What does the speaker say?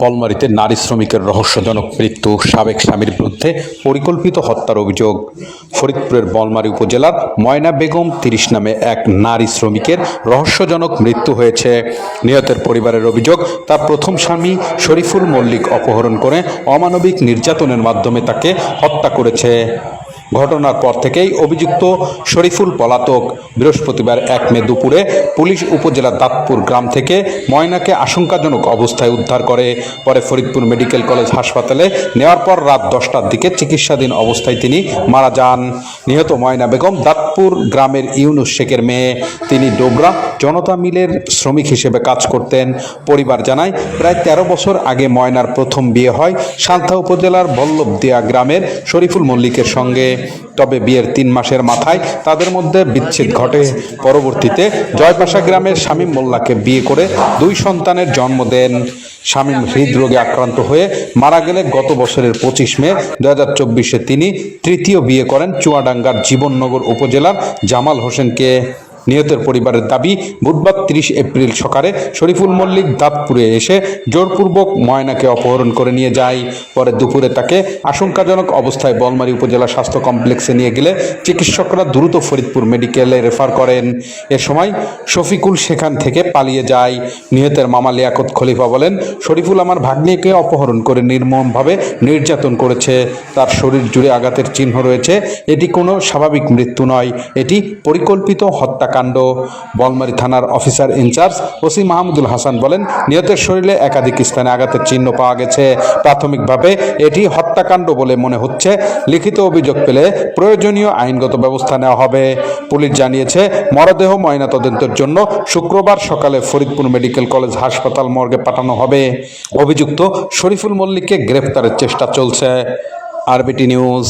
বলমারীতে নারী শ্রমিকের রহস্যজনক মৃত্যু, সাবেক স্বামীর বিরুদ্ধে পরিকল্পিত হত্যার অভিযোগ। ফরিদপুরের বলমারী উপজেলার ময়না বেগম ৩০ নামে এক নারী শ্রমিকের রহস্যজনক মৃত্যু হয়েছে। নিহতের পরিবারের অভিযোগ, তার প্রথম স্বামী শরীফুল মল্লিক অপহরণ করে অমানবিক নির্যাতনের মাধ্যমে তাকে হত্যা করেছে। ঘটনার পর থেকেই অভিযুক্ত শরীফুল পলাতক। বৃহস্পতিবার ১ মে দুপুরে পুলিশ উপজেলার দাঁতপুর গ্রাম থেকে ময়নাকে আশঙ্কাজনক অবস্থায় উদ্ধার করে। পরে ফরিদপুর মেডিকেল কলেজ হাসপাতালে নেওয়ার পর রাত ১০টার দিকে চিকিৎসাধীন অবস্থায় তিনি মারা যান। নিহত ময়না বেগম দাঁতপুর গ্রামের ইউনুস শেখের মেয়ে। তিনি ডোবরা জনতা মিলের শ্রমিক হিসেবে কাজ করতেন। পরিবার জানায়, প্রায় ১৩ বছর আগে ময়নার প্রথম বিয়ে হয় সান্থা উপজেলার বল্লভদিয়া গ্রামের শরীফুল মল্লিকের সঙ্গে। তবে বিয়ের ৩ মাসের মাথায় তাদের মধ্যে বিচ্ছেদ ঘটে। পরবর্তীতে জয়পাশা গ্রামের শামীম মোল্লাকে বিয়ে করে ২ সন্তানের জন্ম দেন। শামীম হৃদরোগে আক্রান্ত হয়ে মারা গেলে গত বছরের ২৫ মে ২০২৪-এ তিনি তৃতীয় বিয়ে করেন চুয়াডাঙ্গার জীবননগর উপজেলার জামাল হোসেনকে। নিহতের পরিবারের দাবি, বুধবার ৩০ এপ্রিল সকালে শরীফুল মল্লিক দাঁতপুরে এসে জোরপূর্বক ময়নাকে অপহরণ করে নিয়ে যায়। পরে দুপুরে তাকে আশঙ্কাজনক অবস্থায় বলমারী উপজেলা স্বাস্থ্য কমপ্লেক্সে নিয়ে গেলে চিকিৎসকরা দ্রুত ফরিদপুর মেডিকেলে রেফার করেন। এ সময় শফিকুল সেখান থেকে পালিয়ে যায়। নিহতের মামা লিয়াকত খলিফা বলেন, শরীফুল আমার ভাগ্নিকে অপহরণ করে নির্মমভাবে নির্যাতন করেছে। তার শরীর জুড়ে আঘাতের চিহ্ন রয়েছে। এটি কোনো স্বাভাবিক মৃত্যু নয়, এটি পরিকল্পিত হত্যা কাণ্ড। বলমারী থানার officer in charge OC Mahmudul Hasan বলেন, নিহতের শরীরে একাধিক স্থানে আঘাতের চিহ্ন পাওয়া গেছে। প্রাথমিকভাবে এটি হত্যাকাণ্ড বলে মনে হচ্ছে। লিখিত অভিযোগ পেলে প্রয়োজনীয় আইনগত ব্যবস্থা নেওয়া হবে। পুলিশ জানিয়েছে, মরদেহ ময়নাতদন্তের জন্য শুক্রবার সকালে ফরিদপুর মেডিকেল কলেজ হাসপাতাল মর্গে পাঠানো হবে। অভিযুক্ত শরীফুল মল্লিককে গ্রেফতারের চেষ্টা চলছে। RBT news.